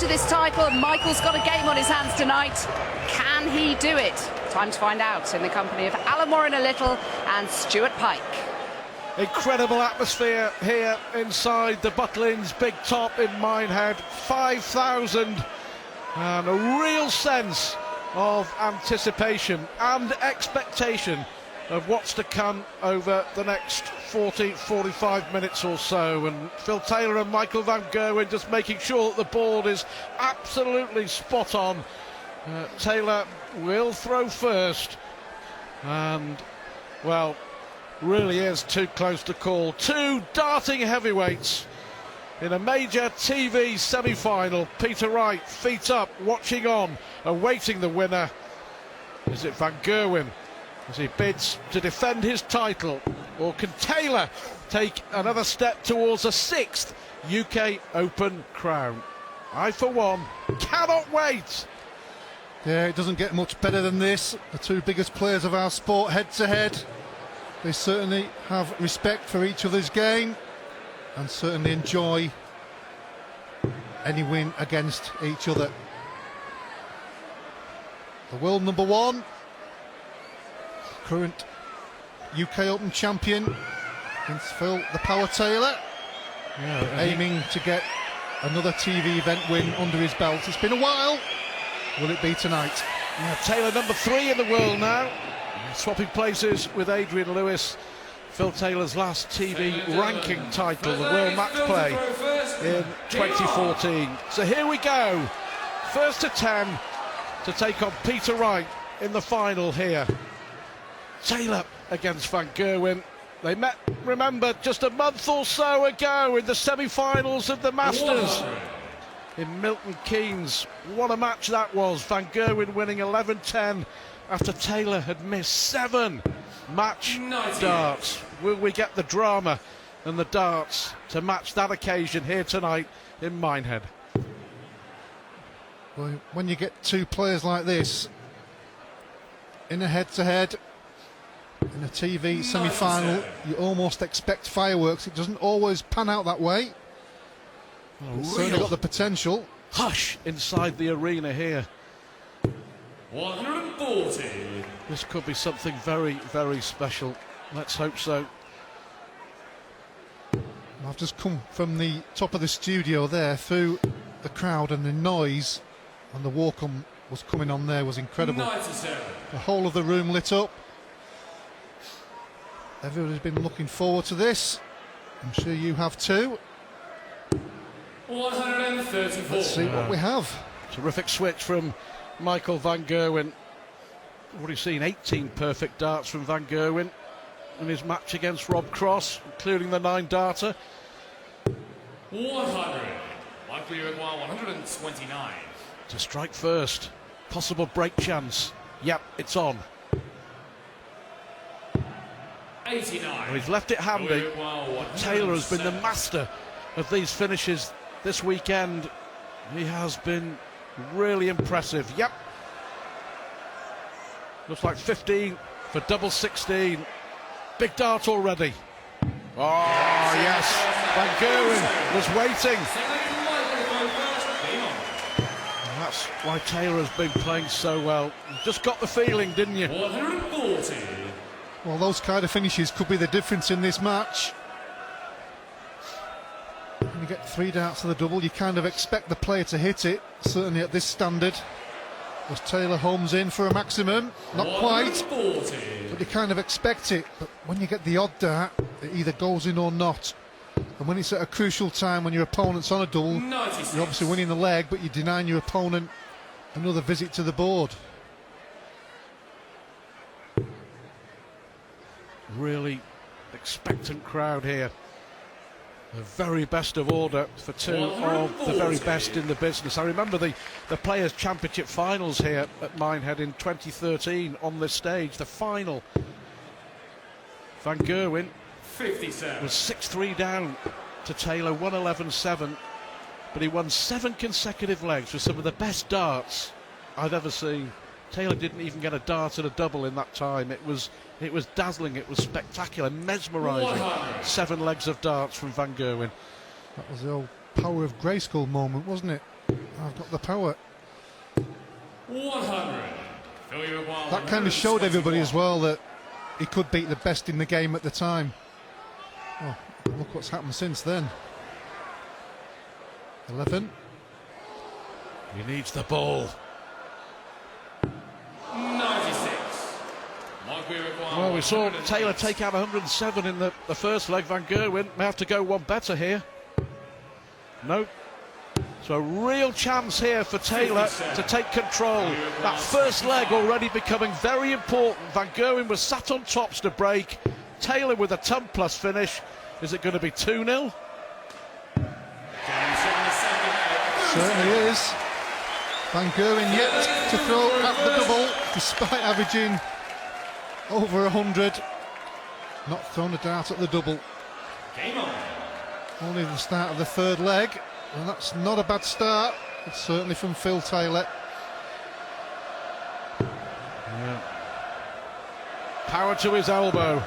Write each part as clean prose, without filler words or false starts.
after this title. Michael's got a game on his hands tonight. Can he do it? Time to find out in the company of Alan Warren a little and Stuart Pike. Incredible atmosphere here inside the Butlins Big Top in Minehead. 5,000 and a real sense of anticipation and expectation of what's to come over the next 45 minutes or so. And Phil Taylor and Michael van Gerwen just making sure that the board is absolutely spot on. Taylor will throw first, and well, really is too close to call. Two darting heavyweights in a major TV semi-final. Peter Wright, feet up, watching on, awaiting the winner. Is it van Gerwen as he bids to defend his title, or can Taylor take another step towards a 6th UK Open crown? I, for one, cannot wait. Yeah, it doesn't get much better than this. The two biggest players of our sport head to head. They certainly have respect for each other's game and certainly enjoy any win against each other. The world number one, current UK Open champion, against Phil the Power Taylor, aiming to get another TV event win under his belt. It's been a while. Will it be tonight? Yeah, Taylor number 3 in the world now, swapping places with Adrian Lewis. Phil Taylor's last TV ranking title, the World Match Play in 2014. So here we go, first to 10 to take on Peter Wright in the final here. Taylor against van Gerwen. They met, remember, just a month or so ago in the semi-finals of the Masters in Milton Keynes. What a match that was. Van Gerwen winning 11-10 after Taylor had missed 7 match darts. Will we get the drama and the darts to match that occasion here tonight in Minehead? Well, when you get two players like this in a head-to-head in a TV semi-final, you almost expect fireworks. It doesn't always pan out that way. It's certainly got the potential. Hush inside the arena here. 140. This could be something very, very special. Let's hope so. I've just come from the top of the studio there through the crowd, and the noise and the walk-on was coming on there was incredible. 97. The whole of the room lit up. Everybody's been looking forward to this. I'm sure you have too. 134. Let's see what we have. Terrific switch from Michael van Gerwen. Already seen 18 perfect darts from van Gerwen in his match against Rob Cross, including the 9-darter. 100. Likely to require 129. To strike first. Possible break chance. Yep, it's on. 89. Well, he's left it handy. Taylor has been the master of these finishes this weekend. He has been really impressive. Yep. Looks like 15 for double 16. Big dart already. Oh, yes. Van Gerwen was waiting. And that's why Taylor has been playing so well. You just got the feeling, didn't you? 140. Well, those kind of finishes could be the difference in this match. When you get 3 darts to the double, you kind of expect the player to hit it, certainly at this standard. As Taylor homes in for a maximum, not quite, but you kind of expect it. But when you get the odd dart, it either goes in or not. And when it's at a crucial time, when your opponent's on a double, 96. you're obviously winning the leg, but you're denying your opponent another visit to the board. Really expectant crowd here. The very best of order for two of the very best in the business. I remember the Players' Championship finals here at Minehead in 2013 on this stage, the final. Van Gerwen 57. was 6-3 down to Taylor, 111-7, but he won 7 consecutive legs with some of the best darts I've ever seen. Taylor didn't even get a dart at a double in that time. It was dazzling, it was spectacular, mesmerising. 7 legs of darts from Van Gerwen. That was the old power of Grayskull moment, wasn't it? I've got the power. 100. That kind of showed everybody as well that he could beat the best in the game at the time. Oh, look what's happened since then. 11. He needs the ball. 96. Well, we saw Taylor take out 107 in the first leg. Van Gerwen may have to go one better here. Nope. So a real chance here for Taylor to take control. That first leg already becoming very important. Van Gerwen was sat on tops to break. Taylor with a ton plus finish. Is it going to be 2-0? Certainly is. Van Gerwen yet to throw at the double, despite averaging over 100. Not thrown a dart at the double. Game on. Only the start of the third leg, and that's not a bad start. It's certainly from Phil Taylor. Yeah. Power to his elbow.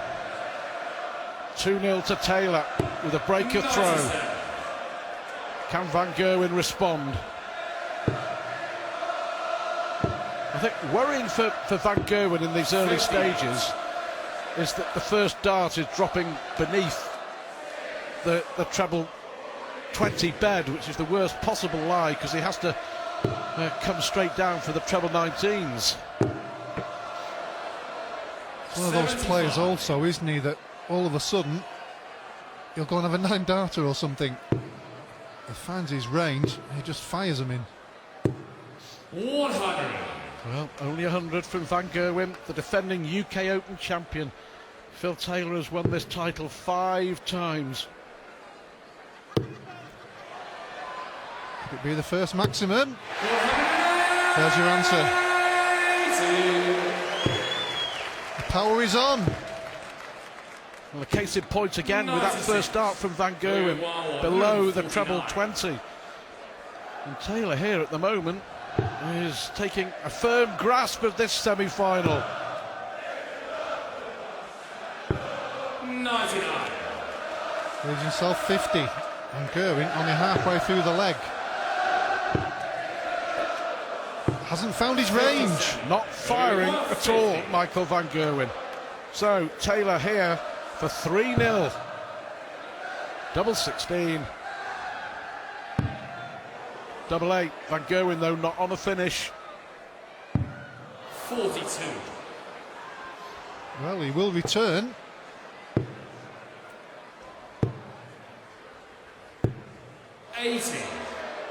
2-0 to Taylor with a break of throw. Can Van Gerwen respond? I think worrying for Van Gerwen in these early stages is that the first dart is dropping beneath the treble 20 bed, which is the worst possible lie, because he has to come straight down for the treble 19s. One of those players also, isn't he, that all of a sudden he'll go and have a 9-darter or something. He finds his range, he just fires them in. 100. Well, only 100 from Van Gerwen, the defending UK Open champion. Phil Taylor has won this title 5 times. Could it be the first maximum? There's your answer. The power is on. Well, a case in point again with that first dart from Van Gerwen below the treble 20. And Taylor here at the moment is taking a firm grasp of this semi-final. 99. Gives himself 50. Van Gerwen only halfway through the leg. Hasn't found his range. Not firing at all, Michael Van Gerwen. So Taylor here for 3-0. Double 16. Double 8. Van Gerwen though not on a finish. 42. Well, he will return. 80.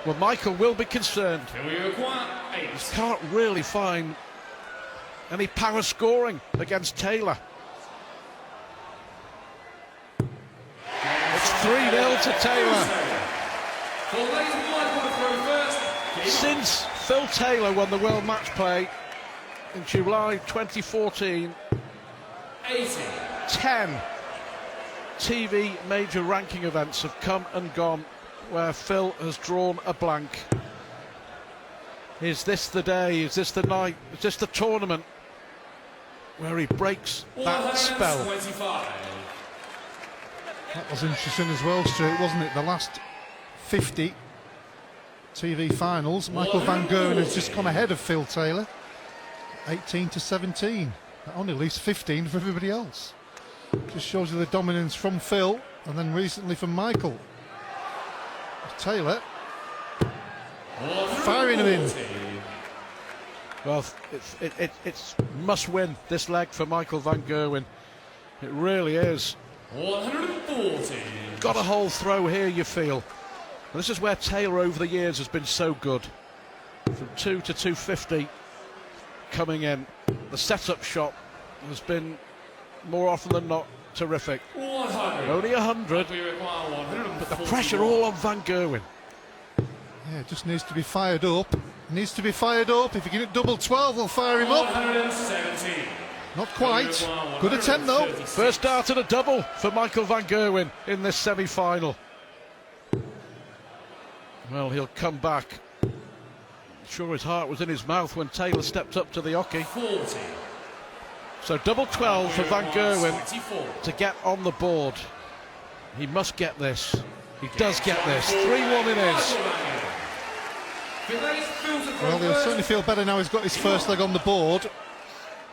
Well, Michael will be concerned. Can we require 8? Can't really find any power scoring against Taylor. It's 3-0 to Taylor. Since Phil Taylor won the World Match Play in July 2014, 80. 10 TV major ranking events have come and gone where Phil has drawn a blank. Is this the day? Is this the night? Is this the tournament where he breaks that spell? 125. That was interesting as well, Stuart, wasn't it? The last 50 TV finals, Michael Van Gerwen has just gone ahead of Phil Taylor, 18 to 17. That only leaves 15 for everybody else. Just shows you the dominance from Phil, and then recently from Michael. Taylor firing him in. Well, it's must win this leg for Michael Van Gerwen. It really is. 140. Got a whole throw here, you feel. And this is where Taylor over the years has been so good. From 2 to 250 coming in. The setup shot has been more often than not terrific. 100. Only 100, We require 141. but the pressure all on Van Gerwen. Yeah, it just needs to be fired up. Needs to be fired up. If you get it double 12, they'll fire him up. 117. Not quite. Good attempt though. First dart and a double for Michael Van Gerwen in this semi-final. Well, he'll come back. Sure, his heart was in his mouth when Taylor stepped up to the hockey. 40. So double 12 for Van Gerwen 24. to get on the board. He must get this. He does get this. 3-1 it is. Well, he'll certainly feel better now he's got his first leg on the board,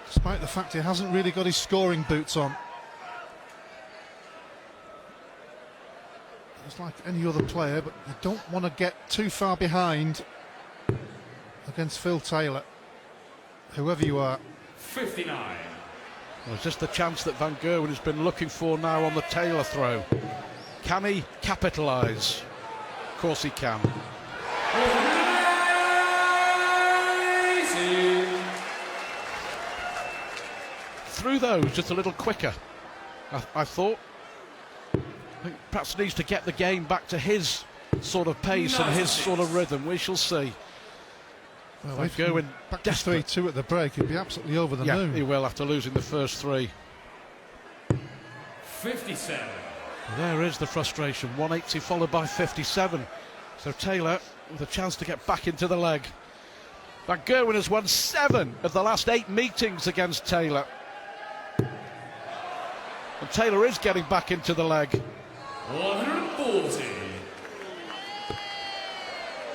despite the fact he hasn't really got his scoring boots on. It's like any other player, but you don't want to get too far behind against Phil Taylor, whoever you are. 59. Well, it's just the chance that Van Gerwen has been looking for now on the Taylor throw. Can he capitalise? Of course he can. Through those just a little quicker, I thought. I think perhaps needs to get the game back to his sort of pace and his sort of rhythm. We shall see. Well, Van if Gerwen back to 3-2 at the break, he'd be absolutely over the moon. He will after losing the first three. 57. There is the frustration. 180 followed by 57. So Taylor with a chance to get back into the leg. Van Gerwen has won 7 of the last 8 meetings against Taylor. And Taylor is getting back into the leg. 140.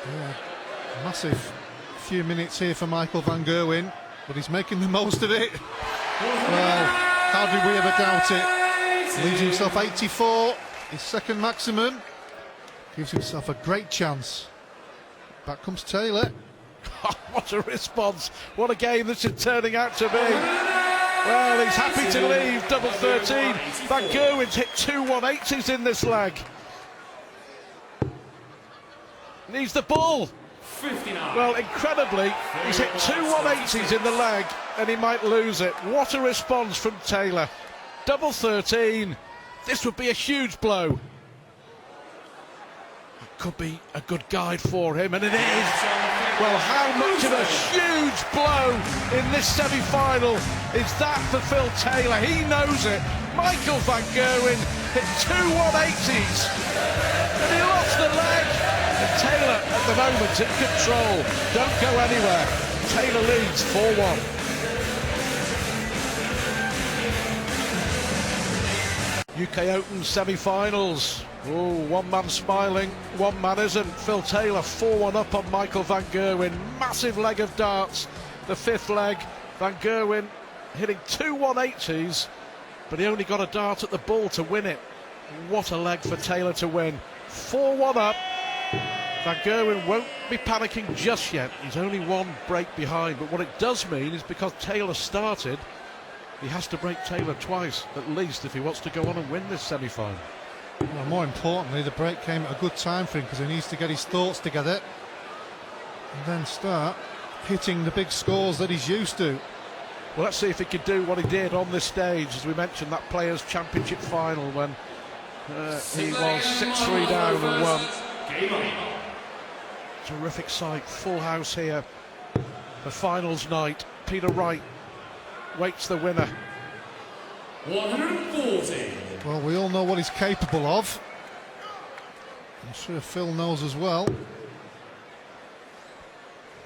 Yeah, massive few minutes here for Michael Van Gerwen, but he's making the most of it. Well, how did we ever doubt it? Leaves himself 84, his second maximum. Gives himself a great chance. Back comes Taylor. What a response. What a game this is turning out to be. Well, he's happy to leave double 13. Van Gerwen's hit 2 180s in this leg. Needs the ball. 59. Well, incredibly, he's hit 2 180s in the leg and he might lose it. What a response from Taylor. Double 13. This would be a huge blow. Could be a good guide for him, and it is. Well, how much of a huge blow in this semi-final is that for Phil Taylor? He knows it. Michael Van Gerwen hit 2 180s and he lost the leg. And Taylor at the moment in control. Don't go anywhere. Taylor leads 4-1. UK Open semi-finals. Oh, one man smiling, one man isn't. Phil Taylor 4-1 up on Michael Van Gerwen. Massive leg of darts. The 5th leg. Van Gerwen hitting 2 180s, but he only got a dart at the ball to win it. What a leg for Taylor to win. 4-1 up. Van Gerwen won't be panicking just yet. He's only 1 break behind, but what it does mean is because Taylor started, he has to break Taylor twice, at least, if he wants to go on and win this semi-final. Well, more importantly, the break came at a good time for him because he needs to get his thoughts together and then start hitting the big scores that he's used to. Well, let's see if he can do what he did on this stage, as we mentioned, that Players' Championship final when he was 6-3 down and won. Terrific sight, full house here. The finals night. Peter Wright waits the winner. 140. Well, we all know what he's capable of. I'm sure Phil knows as well.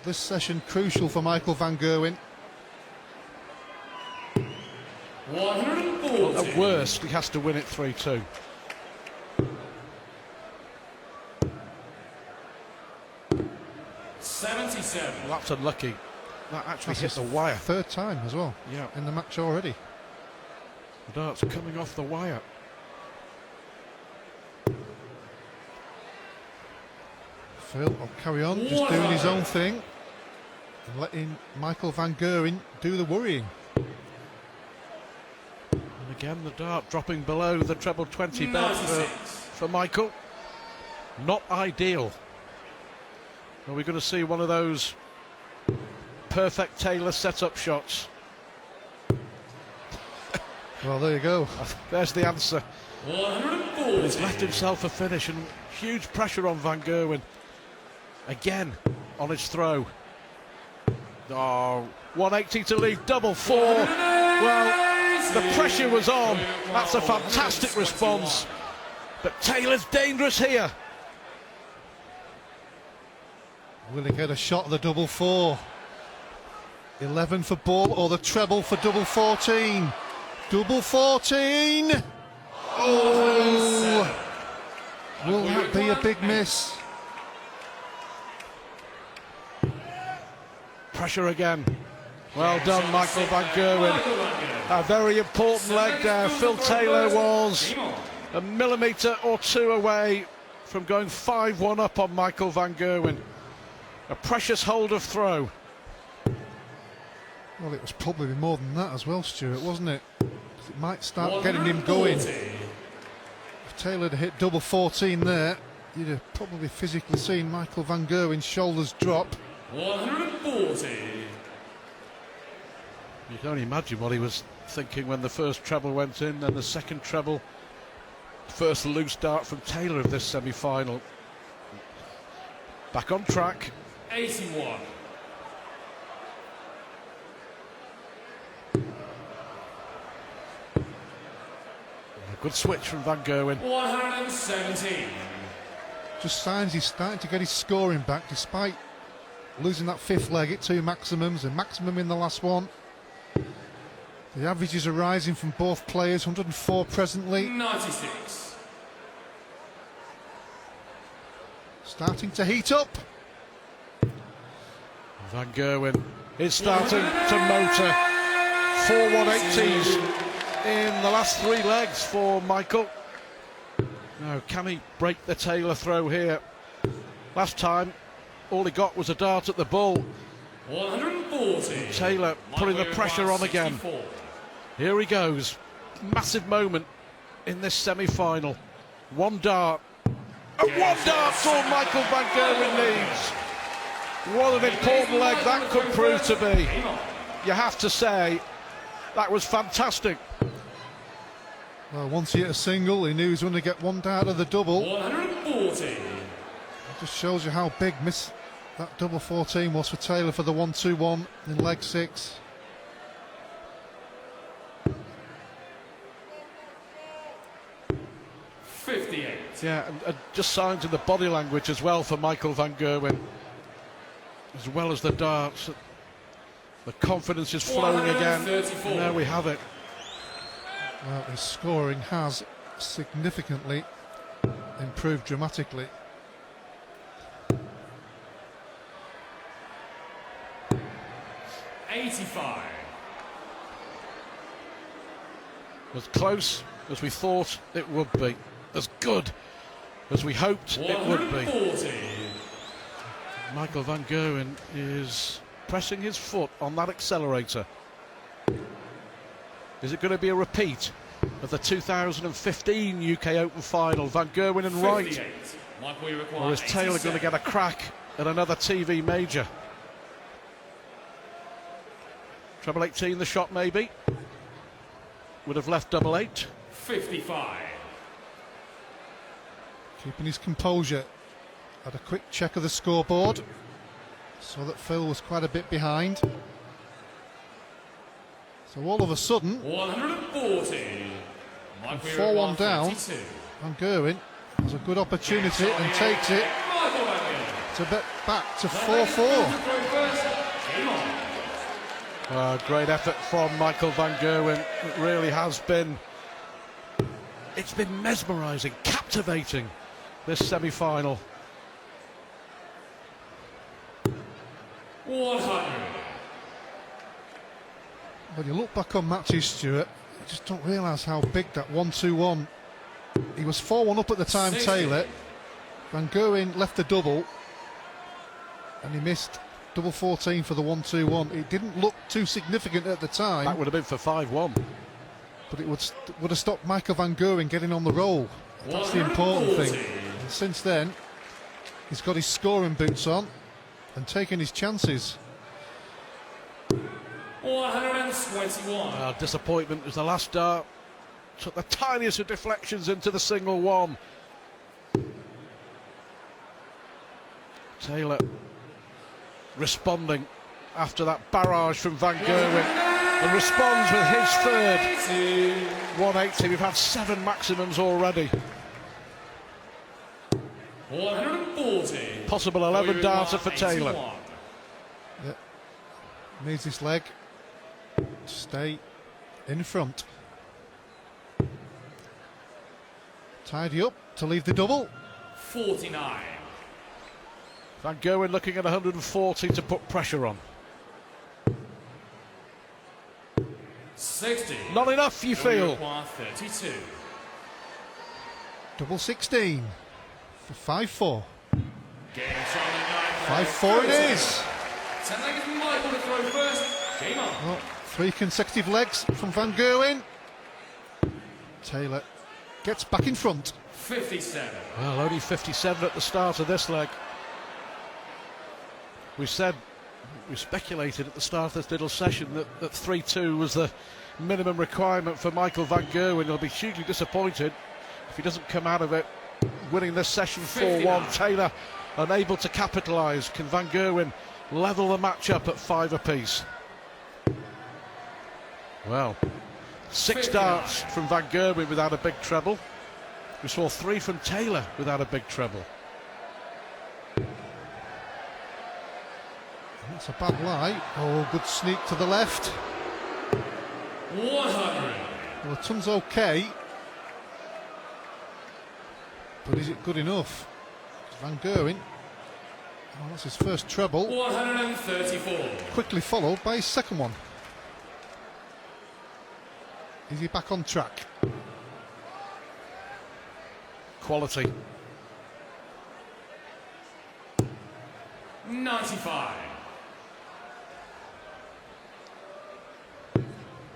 This session crucial for Michael Van Gerwen. 140. At worst, he has to win it 3-2. $77. Well, that's unlucky. That actually That's hit the his wire. 3rd time as well. Yeah. In the match already. The dart's coming off the wire. Phil will carry on, just doing his own thing and letting Michael Van Gerwen do the worrying. And again, the dart dropping below the treble 20 bet for Michael. Not ideal. Are we going to see one of those perfect Taylor set-up shots? Well, there you go. There's the answer. 140. He's left himself a finish and huge pressure on Van Gerwen. Again on his throw. Oh, 180 to leave, double 4. Well, the pressure was on. That's a fantastic response. But Taylor's dangerous here. Will he get a shot at the double 4? 11 for ball or the treble for double 14? Double 14! Oh! Will that be a big miss? Pressure again. Well done, Michael van Gerwen. A very important leg there. Phil Taylor was a millimetre or two away from going 5-1 up on Michael van Gerwen. A precious hold of throw. Well, it was probably more than that as well, Stuart, wasn't it? 'Cause it might start getting him going. If Taylor had hit double 14 there, you'd have probably physically seen Michael van Gerwen's shoulders drop. 140. You can only imagine what he was thinking when the first treble went in, and the second treble. First loose dart from Taylor of this semi-final. Back on track. 81. A good switch from van Gerwen. 117. Just signs he's starting to get his scoring back despite losing that fifth leg at 2 maximums, a maximum in the last one. The averages are rising from both players, 104 presently. 96. Starting to heat up. Van Gerwen is starting to motor. 4 180s in the last 3 legs for Michael. Now, can he break the Taylor throw here? Last time, all he got was a dart at the bull. 140. Taylor putting the pressure on again. 64. Here he goes. Massive moment in this semi-final. One dart. And one dart's all Michael van Gerwen needs. What an important leg that could prove to be. You have to say, that was fantastic. Well, once he hit a single, he knew he was going to get one dart of the double. 140. It just shows you how big that double 14 was for Taylor for the 1-2-1 in leg 6. Yeah, and just signs of the body language as well for Michael van Gerwen, as well as the darts. The confidence is flowing again. And there we have it. Well, his scoring has significantly improved dramatically. $85. As close as we thought it would be. As good as we hoped it would be. 140. Michael van Gerwen is pressing his foot on that accelerator. Is it going to be a repeat of the 2015 UK Open final? Van Gerwen and Wright. 58. Like we require. Or is Taylor going to get a crack at another TV major? Treble 18, the shot maybe. Would have left double 8. 55. Keeping his composure. Had a quick check of the scoreboard. Saw that Phil was quite a bit behind. So all of a sudden, 140. Like we 4-1 down. 52. Van Gerwen has a good opportunity and takes it to bet back to 4-4. Great effort from Michael van Gerwen. It really has been. It's been mesmerising, captivating, this semi-final. 100. When you look back on matches, Stuart, you just don't realise how big that 1-2-1. He was 4-1 up at the time, 60. Taylor. Van Gerwen left the double, and he missed double 14 for the 1-2-1. It didn't look too significant at the time. That would have been for 5-1. But it would have stopped Michael van Gerwen getting on the roll. That's the important thing. And since then, he's got his scoring boots on and taking his chances. 121. Disappointment was the last dart. Took the tiniest of deflections into the single one. Taylor responding after that barrage from van Gerwen, and responds with his third 180. We've had 7 maximums already. 140. Possible 11 darter for Taylor. Yeah. Needs this leg to stay in front. Tidy up to leave the double. 49. Van Gerwen looking at 140 to put pressure on. 60. Not enough, you feel? 32. Double 16 for 5-4. Game time at 5-4 it is. 10 legs from Michael to throw first. Game on. Well, 3 consecutive legs from Van Gerwen. Taylor gets back in front. 57. Well, only 57 at the start of this leg. We speculated at the start of this little session that 3-2 was the minimum requirement for Michael Van Gerwen. He'll be hugely disappointed if he doesn't come out of it winning this session 4-1. Taylor unable to capitalise. Can Van Gerwen level the match up at 5 apiece? Well, 6 darts from Van Gerwen without a big treble. We saw 3 from Taylor without a big treble. That's a bad lie. Oh, good sneak to the left. 100. Well, the ton's okay, but is it good enough? Van Gerwen, well, that's his first treble. 134. Quickly followed by his second one. Is he back on track? Quality. 95.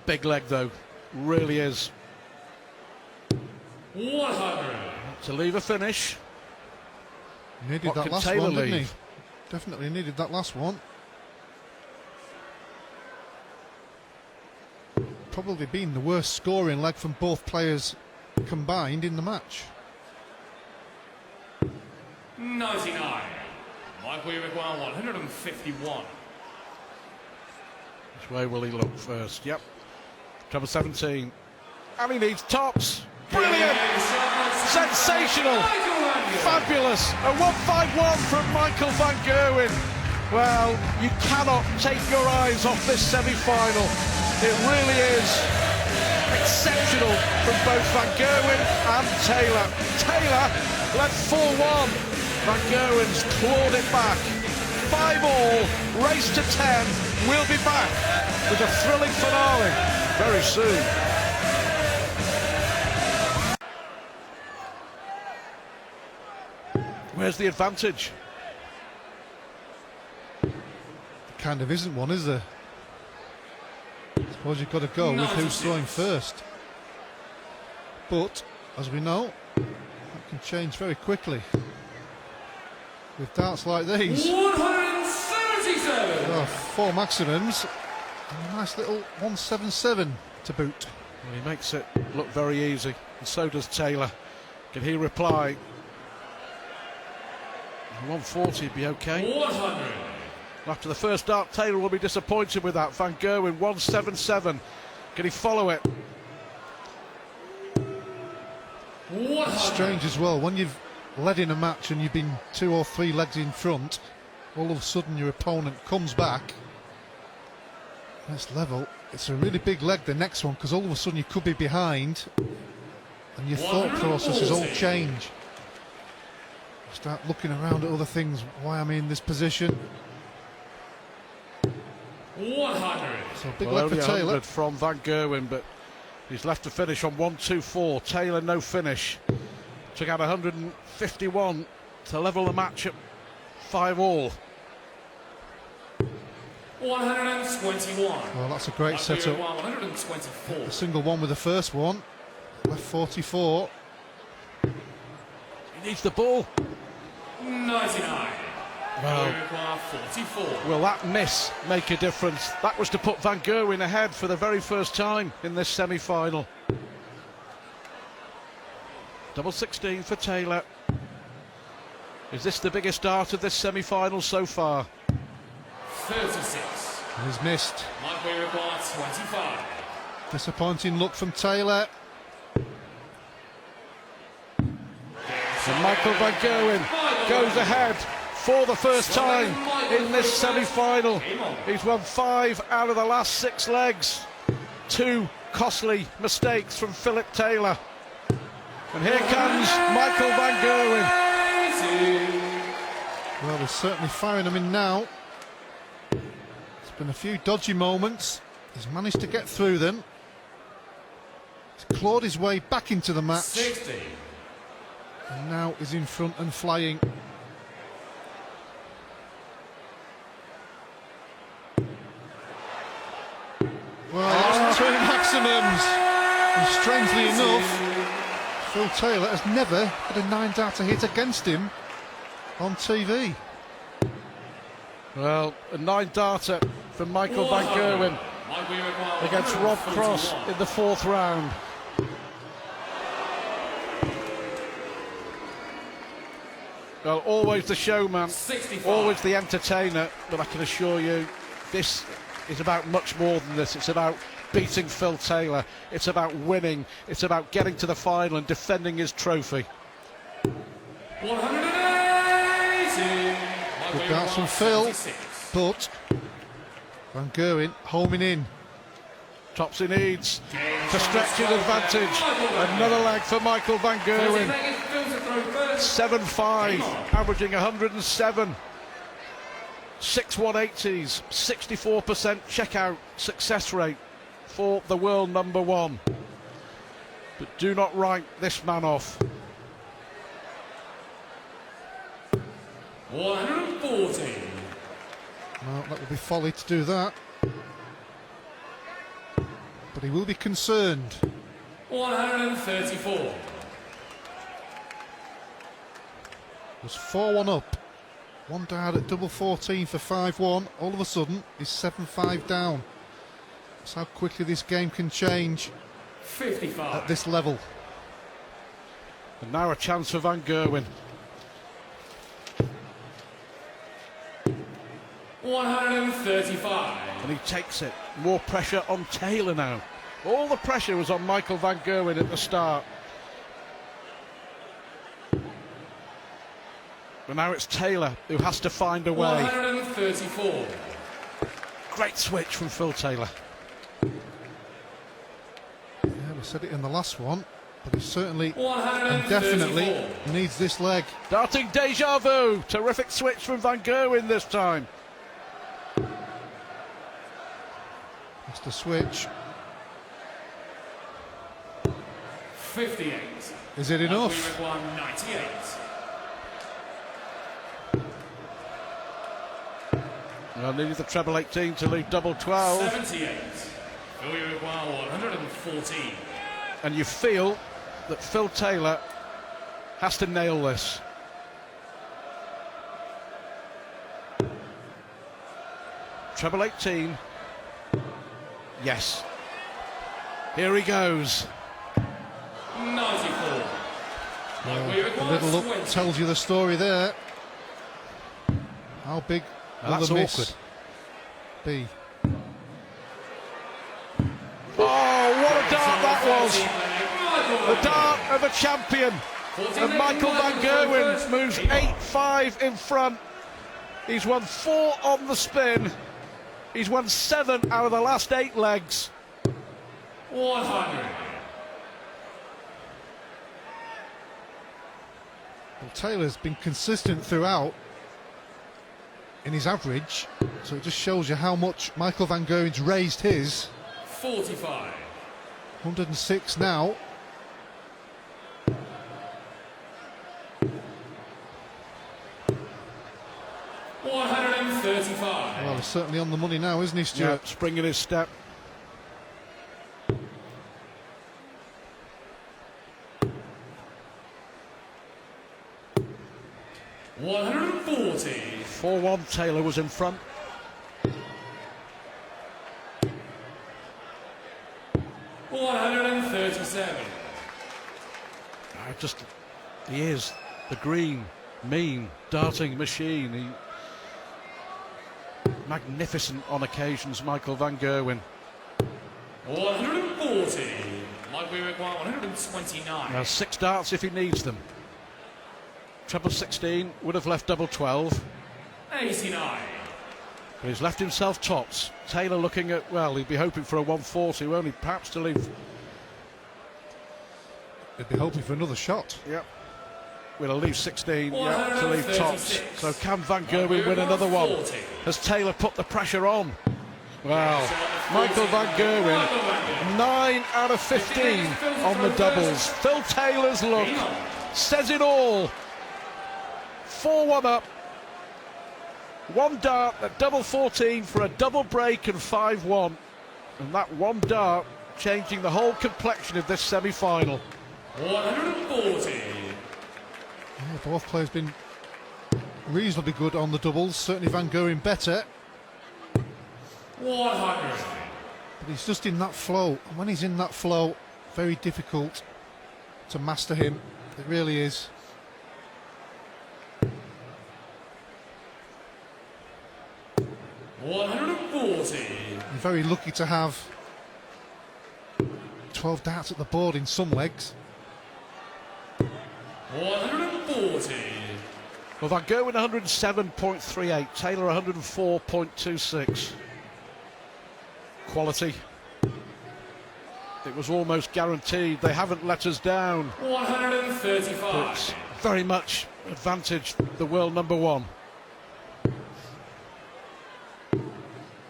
Big leg though, really is. 100. To leave a finish. Needed What that can last Taylor one, didn't he? leave? Definitely needed that last one. Probably been the worst scoring leg from both players combined in the match. 99. Michael, you require 151. Which way will he look first? Yep. Trouble 17. And he needs tops. Brilliant! Sensational! Fabulous! A 151 from Michael Van Gerwen. Well, you cannot take your eyes off this semi-final. It really is exceptional from both Van Gerwen and Taylor. Taylor led 4-1. Van Gerwen's clawed it back. 5-all, race to 10. We'll be back with a thrilling finale very soon. Where's the advantage? There kind of isn't one, is there? I suppose you've got to go with who's throwing first. But, as we know, that can change very quickly. With darts like these. 177. Oh, 4 maximums. And a nice little 177 to boot. Well, he makes it look very easy, and so does Taylor. Can he reply? 140 would be okay. 100. After the first dart, Taylor will be disappointed with that. Van Gerwen 177. Can he follow it? 100. Strange as well, when you've led in a match and you've been 2 or 3 legs in front, all of a sudden your opponent comes back. Let's level. It's a really big leg, the next one, because all of a sudden you could be behind and your thought processes all change. You start looking around at other things, why am I in this position? 100. So big Well, leg for only Taylor. 100 from Van Gerwen, but he's left to finish on 124. Taylor no finish. Took out 151 to level the match at 5-all. 121. Well, that's a great setup. 124. A single one with the first one. Left 44. He needs the ball. 99. Well, 44. will that miss make a difference? That was to put Van Gerwen ahead for the very first time in this semi-final. Double 16 for Taylor. Is this the biggest dart of this semi-final so far? 36. He's missed. Michael require 25. Disappointing look from Taylor. And Michael Van Gerwen goes ahead for the first time in this semi-final. He's won 5 out of the last 6 legs. 2 costly mistakes from Philip Taylor. And here comes Michael Van Gerwen. Well, they're certainly firing him in now. There's been a few dodgy moments. He's managed to get through them. He's clawed his way back into the match. 60. And now is in front and flying. Well, that's two maximums. And strangely enough, Phil Taylor has never had a 9-darter hit against him on TV. Well, a 9-darter from Michael van Gerwen against Rob Cross in the 4th round. Well, always the showman, 65. always the entertainer, but I can assure you, this is about much more than this. It's about beating Phil Taylor. It's about winning. It's about getting to the final and defending his trophy. 180. Good darts from Phil, but Van Gerwen homing in. Tops he needs to stretch his advantage. Another leg for Michael van Gerwen. 7-5, averaging 107. 6 180s, 64% checkout success rate for the world number 1. But do not write this man off. 140. Well, that would be folly to do that. But he will be concerned. 134. Was 4-1 up. One down at double 14 for 5-1. All of a sudden, he's 7-5 down. That's how quickly this game can change 55. at this level. And now a chance for Van Gerwen. 135. And he takes it. More pressure on Taylor now. All the pressure was on Michael van Gerwen at the start. But now it's Taylor who has to find a way. 134. Great switch from Phil Taylor. Yeah, we said it in the last one, but he certainly and 134. definitely needs this leg. Darting deja vu. Terrific switch from Van Gerwen this time. That's the switch. 58. Is it enough? 98. Well, needed the treble 18 to lead double 12. 78. We require 114. And you feel that Phil Taylor has to nail this. Treble 18. Yes. Here he goes. 94. The little look tells you the story there. How big will Now that's the miss awkward. be? Oh, what a dart that was! The dart of a champion. And Michael van Gerwen moves 8-5 in front. He's won 4 on the spin. He's won 7 out of the last 8 legs. 100. Well, Taylor's been consistent throughout in his average, so it just shows you how much Michael van Gerwen's raised his. 45. 106 now. Well, he's certainly on the money now, isn't he, Stuart? Yeah, spring in his step. $140. 4-1, Taylor was in front. $137. He is the green, mean, darting machine. Magnificent on occasions, Michael van Gerwen. 140. Like we require 129. Now 6 darts if he needs them. Treble 16 would have left double 12. 89. But he's left himself tops. Taylor looking at, well, he'd be hoping for a 140, only perhaps to leave. He'd be hoping for another shot. Yep. With a leave 16, yeah, to leave tops. So can Van Gerwen win another one? Has Taylor put the pressure on? Well, Michael Van Gerwen, 9 out of 15 on the doubles. Phil Taylor's look says it all. 4-1 up. One dart at double 14 for a double break and 5-1. And that one dart changing the whole complexion of this semi-final. 140. Yeah, both players been reasonably good on the doubles. Certainly Van Gerwen better. 100. But he's just in that flow. And when he's in that flow, very difficult to master him. It really is. $140. You're very lucky to have 12 darts at the board in some legs. 140. Well, Van Gerwen 107.38, Taylor 104.26. Quality. It was almost guaranteed. They haven't let us down. 135. It's very much advantage the world number one.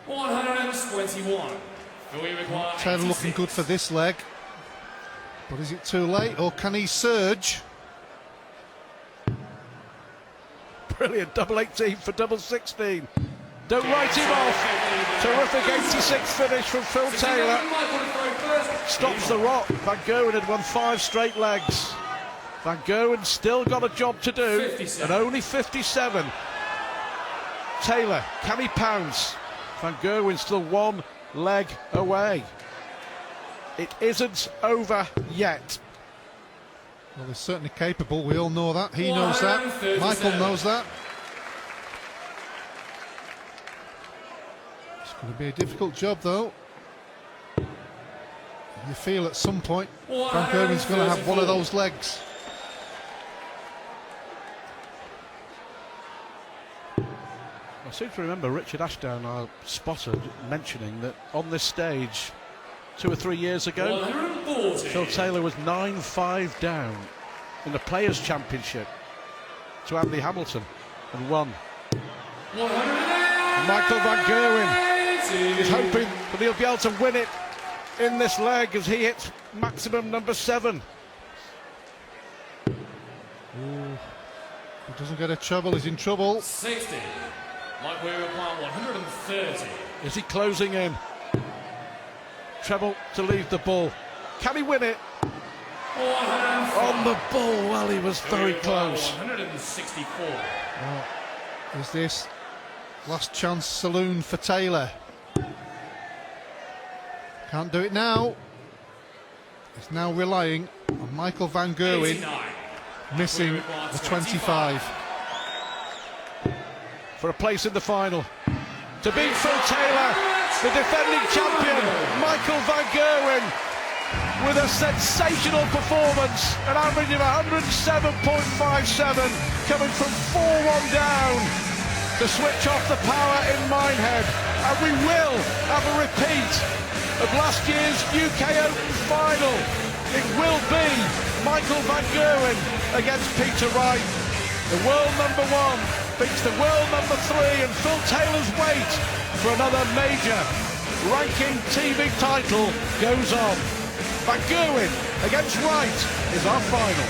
121. Taylor looking good for this leg. But is it too late, or can he surge? Brilliant, double 18 for double 16. Don't write him off. Terrific 86 finish from Phil Taylor. Stops the rock. Van Gerwen had won 5 straight legs. Van Gerwen still got a job to do, 57. and only 57. Taylor, can he pounce? Van Gerwen still 1 leg away. It isn't over yet. Well, they're certainly capable, we all know that. He knows that. Michael knows that. It's going to be a difficult job, though. You feel at some point Van Gerwen's going to have one of those legs. I seem to remember Richard Ashdown, I spotted, mentioning that on this stage 2 or 3 years ago, 140. Phil Taylor was 9-5 down in the Players' Championship to Andy Hamilton and won. 180. Michael Van Gerwen is hoping that he'll be able to win it in this leg as he hits maximum number 7. Ooh. He doesn't get a treble, he's in trouble. 60. Like we require 130. Is he closing in? Treble to leave the ball. Can he win it? 105. On the ball, well, he was very close. 164. Is this last chance saloon for Taylor? Can't do it now. He's now relying on Michael Van Gerwen 89. missing the 25. For a place in the final. To beat Phil Taylor, the defending champion, Michael Van Gerwen, with a sensational performance, an average of 107.57, coming from 4-1 down to switch off the power in Minehead. And we will have a repeat of last year's UK Open final. It will be Michael Van Gerwen against Peter Wright. The world number 1 beats the world number 3, and Phil Taylor's wait for another major ranking TV title goes on. Van Gerwen against Wright is our final.